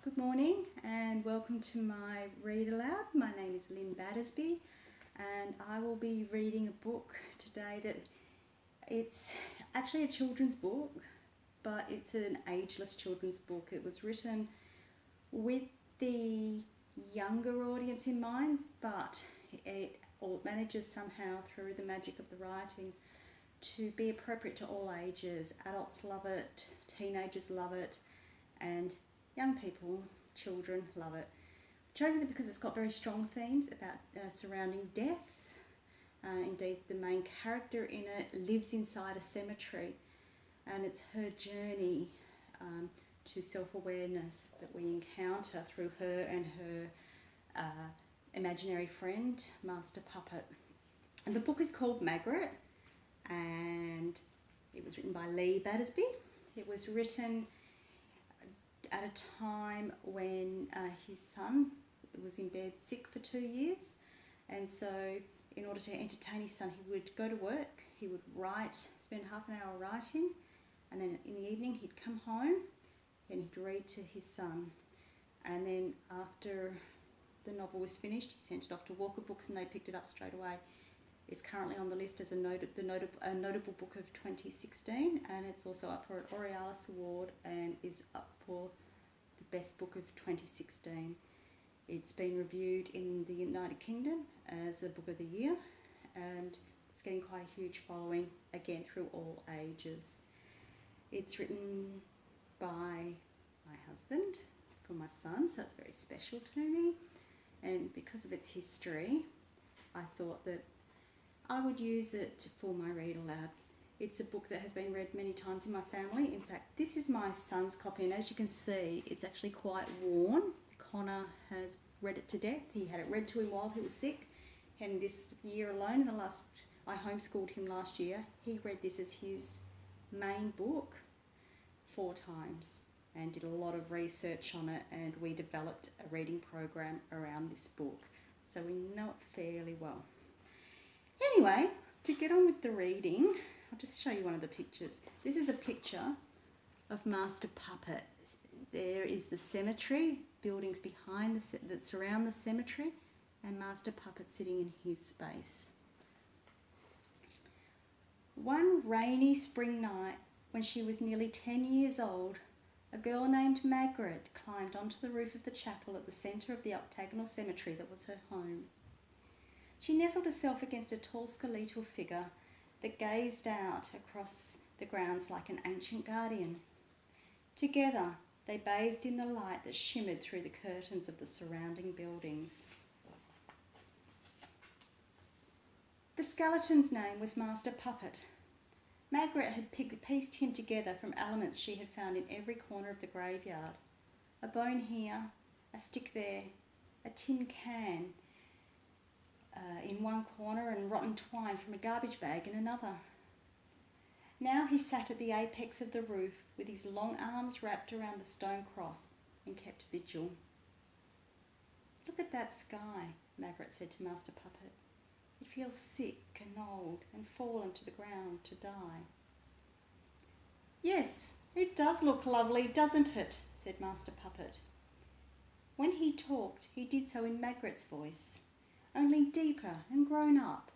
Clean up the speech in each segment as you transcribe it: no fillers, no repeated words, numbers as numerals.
Good morning and welcome to my Read Aloud. My name is Lyn Battersby and I will be reading a book today that it's actually a children's book, but it's an ageless children's book. It was written with the younger audience in mind, but it manages somehow through the magic of the writing to be appropriate to all ages. Adults love it, teenagers love it, and young people, children, love it. I've chosen it because it's got very strong themes about surrounding death. Indeed, the main character in it lives inside a cemetery, and it's her journey to self-awareness that we encounter through her and her imaginary friend, Master Puppet. And the book is called Magrit, and it was written by Lyn Battersby. It was written at a time when his son was in bed sick for 2 years, and so in order to entertain his son he would go to work, he would write, spend half an hour writing, and then in the evening he'd come home and he'd read to his son, and then after the novel was finished he sent it off to Walker Books and they picked it up straight away. It's currently on the list as a notable book of 2016, and it's also up for an Aurealis Award and is up for the best book of 2016. It's been reviewed in the United Kingdom as a book of the year, and it's getting quite a huge following, again through all ages. It's written by my husband for my son, so it's very special to me, and because of its history I thought that I would use it for my read aloud. It's a book that has been read many times in my family. In fact, this is my son's copy, and as you can see, it's actually quite worn. Connor has read it to death. He had it read to him while he was sick, and this year alone, I homeschooled him last year, he read this as his main book 4 times and did a lot of research on it, and we developed a reading program around this book, so we know it fairly well. Anyway, to get on with the reading, I'll just show you one of the pictures. This is a picture of Master Puppet. There is the cemetery, buildings behind that surround the cemetery, and Master Puppet sitting in his space. One rainy spring night, when she was nearly 10 years old, a girl named Magrit climbed onto the roof of the chapel at the centre of the octagonal cemetery that was her home. She nestled herself against a tall skeletal figure that gazed out across the grounds like an ancient guardian. Together, they bathed in the light that shimmered through the curtains of the surrounding buildings. The skeleton's name was Master Puppet. Magrit had pieced him together from elements she had found in every corner of the graveyard. A bone here, a stick there, a tin can in one corner, and rotten twine from a garbage bag in another. Now he sat at the apex of the roof with his long arms wrapped around the stone cross and kept vigil. "Look at that sky," Magrit said to Master Puppet. "It feels sick and old and fallen to the ground to die." "Yes, it does look lovely, doesn't it?" said Master Puppet. When he talked, he did so in Magrit's voice, only deeper and grown up.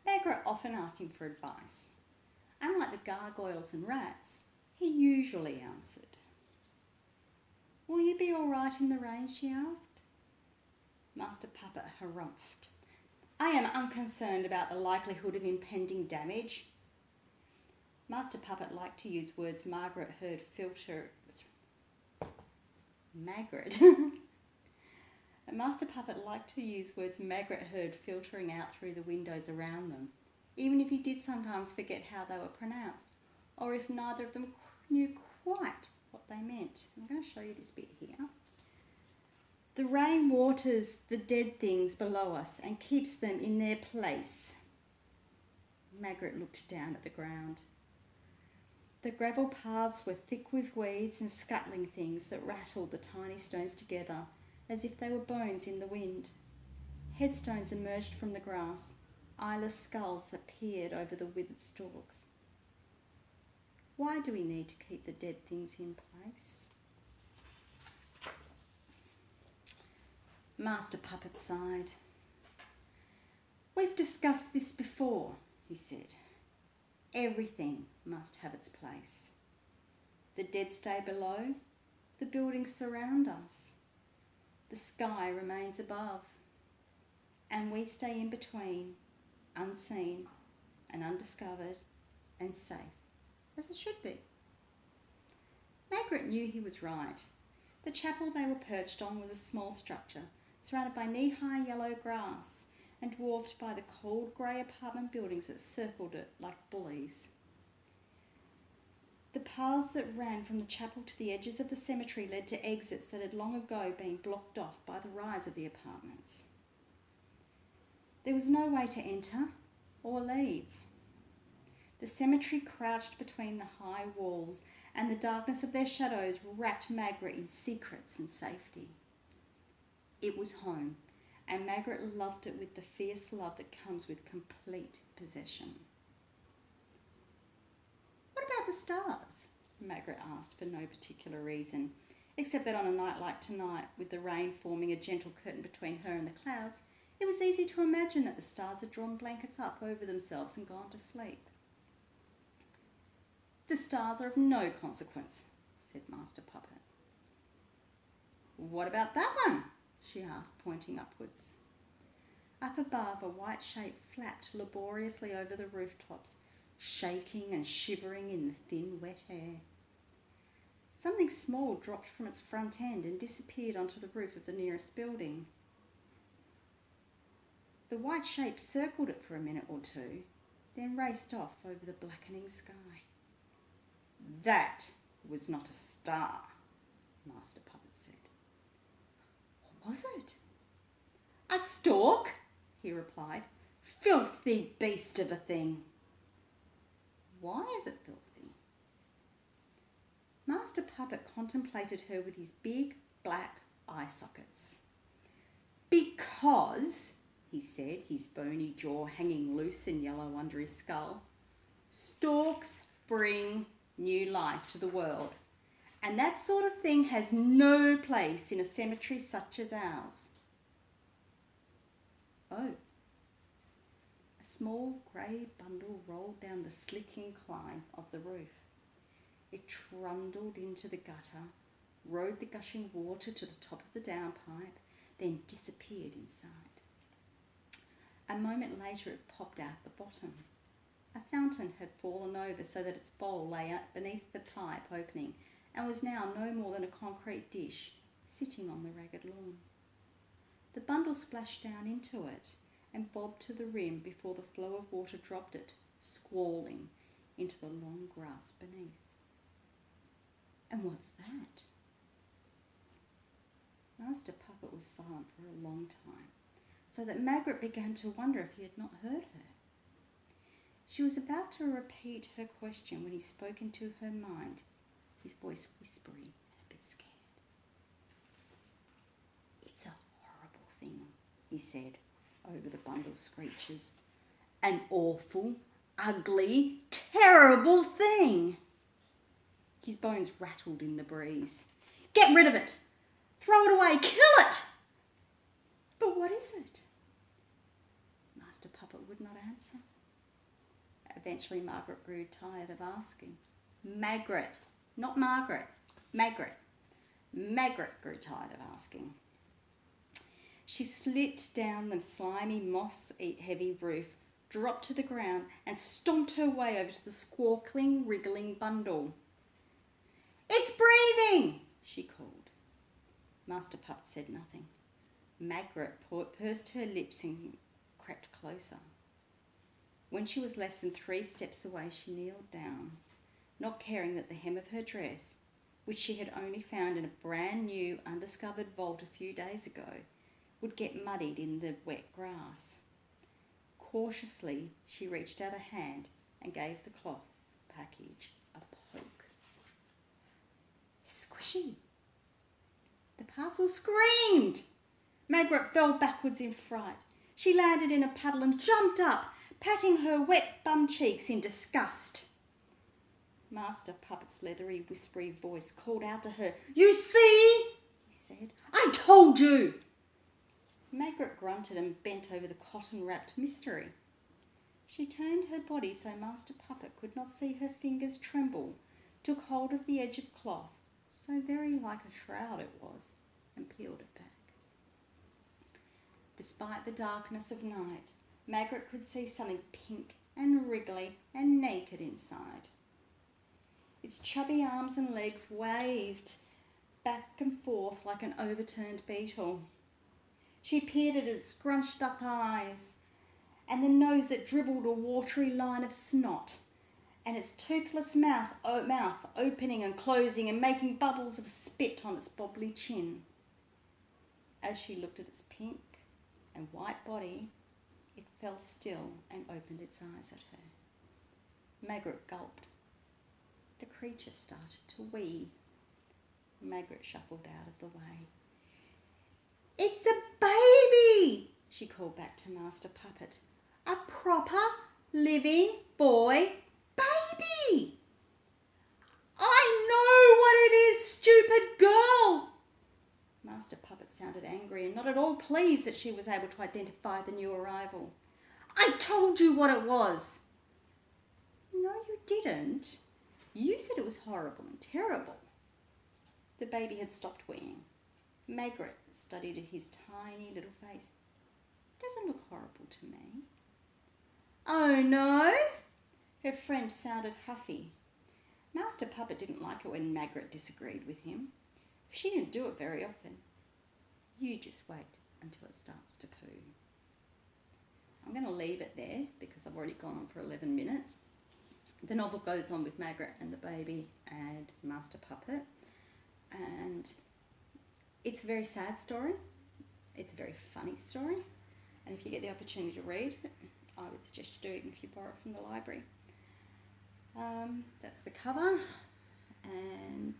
Magrit often asked him for advice. Unlike the gargoyles and rats, he usually answered. "Will you be all right in the rain?" she asked. Master Puppet harumphed. "I am unconcerned about the likelihood of impending damage." Master Puppet liked to use words Magrit heard filtering out through the windows around them, even if he did sometimes forget how they were pronounced, or if neither of them knew quite what they meant. I'm going to show you this bit here. "The rain waters the dead things below us and keeps them in their place." Magrit looked down at the ground. The gravel paths were thick with weeds and scuttling things that rattled the tiny stones together as if they were bones in the wind. Headstones emerged from the grass, eyeless skulls that peered over the withered stalks. Why do we need to keep the dead things in place? Master Puppet sighed. "We've discussed this before," he said. "Everything must have its place. The dead stay below, the buildings surround us, the sky remains above, and we stay in between, unseen and undiscovered and safe, as it should be." Magrit knew he was right. The chapel they were perched on was a small structure, surrounded by knee-high yellow grass and dwarfed by the cold grey apartment buildings that circled it like bullies. The paths that ran from the chapel to the edges of the cemetery led to exits that had long ago been blocked off by the rise of the apartments. There was no way to enter or leave. The cemetery crouched between the high walls, and the darkness of their shadows wrapped Magrit in secrets and safety. It was home, and Magrit loved it with the fierce love that comes with complete possession. "What about the stars?" Magrit asked for no particular reason, except that on a night like tonight, with the rain forming a gentle curtain between her and the clouds, it was easy to imagine that the stars had drawn blankets up over themselves and gone to sleep. "The stars are of no consequence," said Master Puppet. "What about that one?" she asked, pointing upwards. Up above, a white shape flapped laboriously over the rooftops, shaking and shivering in the thin, wet air. Something small dropped from its front end and disappeared onto the roof of the nearest building. The white shape circled it for a minute or two, then raced off over the blackening sky. "That was not a star," Master Puppet said. "What was it?" "A stork," he replied. "Filthy beast of a thing." "Why is it filthy?" Master Puppet contemplated her with his big black eye sockets. "Because," he said, his bony jaw hanging loose and yellow under his skull, "storks bring new life to the world, and that sort of thing has no place in a cemetery such as ours." "Oh." A small grey bundle rolled down the slick incline of the roof. It trundled into the gutter, rode the gushing water to the top of the downpipe, then disappeared inside. A moment later it popped out the bottom. A fountain had fallen over so that its bowl lay out beneath the pipe opening and was now no more than a concrete dish sitting on the ragged lawn. The bundle splashed down into it and bobbed to the rim before the flow of water dropped it, squalling, into the long grass beneath. "And what's that?" Master Puppet was silent for a long time, so that Magrit began to wonder if he had not heard her. She was about to repeat her question when he spoke into her mind, his voice whispery and a bit scared. "It's a horrible thing," he said over the bundle's screeches. "An awful, ugly, terrible thing." His bones rattled in the breeze. "Get rid of it! Throw it away! Kill it!" "But what is it?" Master Puppet would not answer. Eventually Margaret grew tired of asking. Magrit, not Margaret, Magrit. Magrit grew tired of asking. She slipped down the slimy, moss-heavy roof, dropped to the ground and stomped her way over to the squawking, wriggling bundle. "It's breathing!" she called. Master Puppet said nothing. Magrit pursed her lips and crept closer. When she was less than 3 steps away, she kneeled down, not caring that the hem of her dress, which she had only found in a brand new, undiscovered vault a few days ago, would get muddied in the wet grass. Cautiously, she reached out a hand and gave the cloth package a poke. "It's squishy." The parcel screamed. Magrit fell backwards in fright. She landed in a puddle and jumped up, patting her wet bum cheeks in disgust. Master Puppet's leathery, whispery voice called out to her. "You see?" he said. "I told you." Magrit grunted and bent over the cotton-wrapped mystery. She turned her body so Master Puppet could not see her fingers tremble, took hold of the edge of cloth, so very like a shroud it was, and peeled it back. Despite the darkness of night, Magrit could see something pink and wriggly and naked inside. Its chubby arms and legs waved back and forth like an overturned beetle. She peered at its scrunched up eyes and the nose that dribbled a watery line of snot, and its toothless mouth opening and closing and making bubbles of spit on its bobbly chin. As she looked at its pink and white body, it fell still and opened its eyes at her. Magrit gulped. The creature started to wee. Magrit shuffled out of the way. "It's a baby!" she called back to Master Puppet. "A proper, living boy baby!" "I know what it is, stupid girl!" Master Puppet sounded angry and not at all pleased that she was able to identify the new arrival. "I told you what it was." "No, you didn't. You said it was horrible and terrible." The baby had stopped weeing. Magrit studied his tiny little face. "It doesn't look horrible to me." "Oh no?" Her friend sounded huffy. Master Puppet didn't like it when Magrit disagreed with him. She didn't do it very often. "You just wait until it starts to poo." I'm going to leave it there because I've already gone on for 11 minutes. The novel goes on with Magrit and the baby and Master Puppet, and it's a very sad story. It's a very funny story, and if you get the opportunity to read it, I would suggest you do, even if you borrow it from the library. That's the cover, and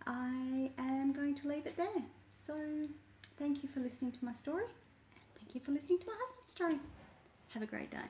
I am going to leave it there. So thank you for listening to my story, and thank you for listening to my husband's story. Have a great day.